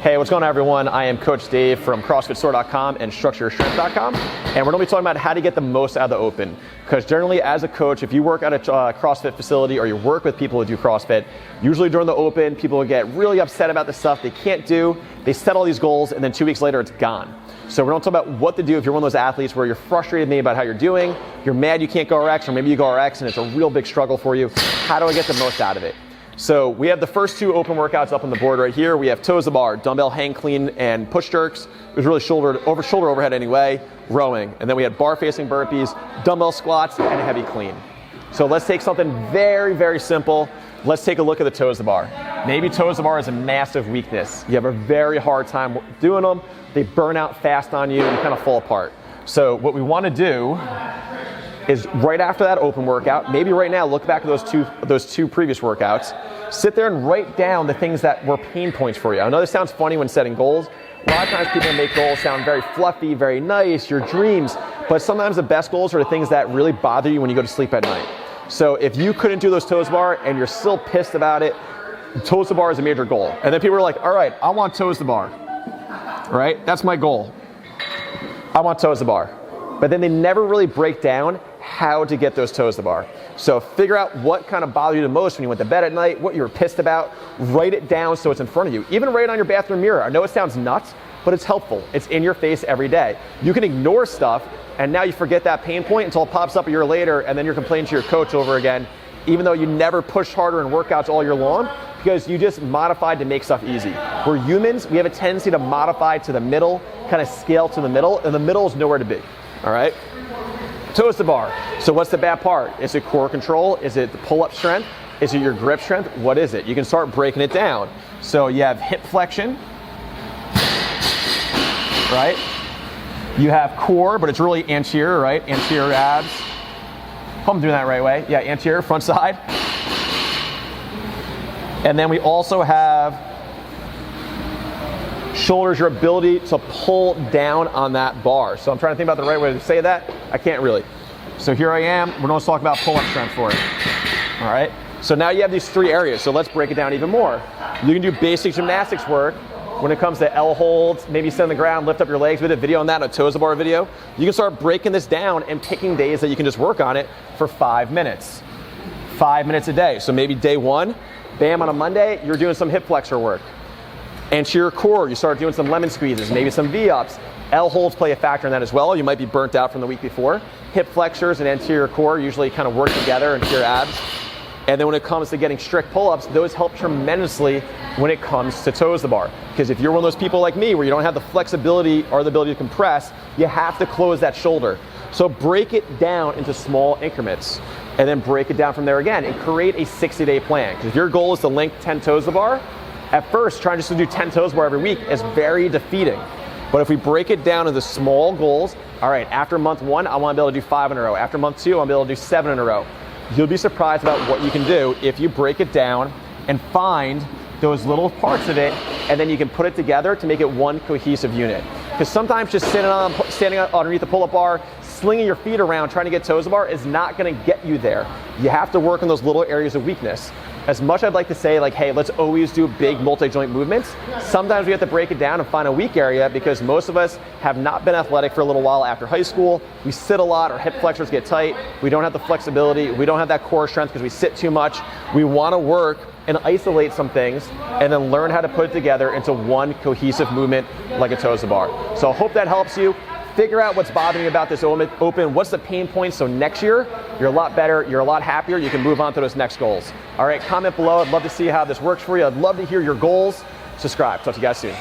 Hey, what's going on, everyone? I am Coach Dave from CrossFitStore.com and StructureYourStrength.com, and we're going to be talking about how to get the most out of the open. Because generally, as a coach, if you work at a CrossFit facility or you work with people who do CrossFit, usually during the open, people will get really upset about the stuff they can't do. They set all these goals, and then 2 weeks later, it's gone. So we're going to talk about what to do if you're one of those athletes where you're frustrated maybe about how you're doing, you're mad you can't go RX, or maybe you go RX and it's a real big struggle for you. How do I get the most out of it? So we have the first two open workouts up on the board right here. We have toes to bar, dumbbell hang clean and push jerks. It was really shoulder overhead anyway, rowing. And then we had bar facing burpees, dumbbell squats, and a heavy clean. So let's take something very, very simple. Let's take a look at the toes to bar. Maybe toes to bar is a massive weakness. You have a very hard time doing them. They burn out fast on you and kind of fall apart. So what we want to do is right after that open workout, maybe right now, look back at those two previous workouts, sit there and write down the things that were pain points for you. I know this sounds funny when setting goals. A lot of times people make goals sound very fluffy, very nice, your dreams, but sometimes the best goals are the things that really bother you when you go to sleep at night. So if you couldn't do those toes to bar and you're still pissed about it, toes to bar is a major goal. And then people are like, all right, I want toes to bar, right? That's my goal. I want toes to bar. But then they never really break down how to get those toes to bar. So figure out what kind of bothered you the most when you went to bed at night, what you were pissed about, write it down so it's in front of you. Even write it on your bathroom mirror. I know it sounds nuts, but it's helpful. It's in your face every day. You can ignore stuff and now you forget that pain point until it pops up a year later and then you're complaining to your coach over again, even though you never pushed harder in workouts all year long because you just modified to make stuff easy. We're humans, we have a tendency to modify to the middle, kind of scale to the middle, and the middle is nowhere to be, all right? Toes to bar. So what's the bad part? Is it core control? Is it the pull-up strength? Is it your grip strength? What is it? You can start breaking it down. So you have hip flexion, right? You have core, but it's really anterior, right? Anterior abs. Hope I'm doing that right way. Yeah, anterior, front side. And then we also have shoulders, your ability to pull down on that bar. So I'm trying to think about the right way to say that. I can't really. So here I am. We're going to talk about pull-up strength for it. All right. So now you have these three areas. So let's break it down even more. You can do basic gymnastics work when it comes to L holds, maybe sit on the ground, lift up your legs. We did a video on that, a toes to bar video. You can start breaking this down and picking days that you can just work on it for 5 minutes. 5 minutes a day. So maybe day one, bam, on a Monday, you're doing some hip flexor work. Anterior core, you start doing some lemon squeezes, maybe some V-ups. L holds play a factor in that as well. You might be burnt out from the week before. Hip flexors and anterior core usually kind of work together into your abs. And then when it comes to getting strict pull-ups, those help tremendously when it comes to toes to bar. Because if you're one of those people like me where you don't have the flexibility or the ability to compress, you have to close that shoulder. So break it down into small increments and then break it down from there again and create a 60-day plan. Because if your goal is to link 10 toes to bar, at first, trying just to do 10 toes to bar every week is very defeating. But if we break it down into small goals, all right, after month one, I want to be able to do 5 in a row. After month two, I want to be able to do 7 in a row. You'll be surprised about what you can do if you break it down and find those little parts of it, and then you can put it together to make it one cohesive unit. Because sometimes just standing underneath the pull-up bar, slinging your feet around, trying to get toes to bar is not going to get you there. You have to work on those little areas of weakness. As much I'd like to say, like, hey, let's always do big multi-joint movements, sometimes we have to break it down and find a weak area because most of us have not been athletic for a little while after high school. We sit a lot, our hip flexors get tight, we don't have the flexibility, we don't have that core strength because we sit too much. We want to work and isolate some things and then learn how to put it together into one cohesive movement like a toes to bar. So I hope that helps you. Figure out what's bothering you about this open, what's the pain point, so next year you're a lot better, you're a lot happier, you can move on to those next goals. All right, comment below, I'd love to see how this works for you. I'd love to hear your goals. Subscribe, talk to you guys soon.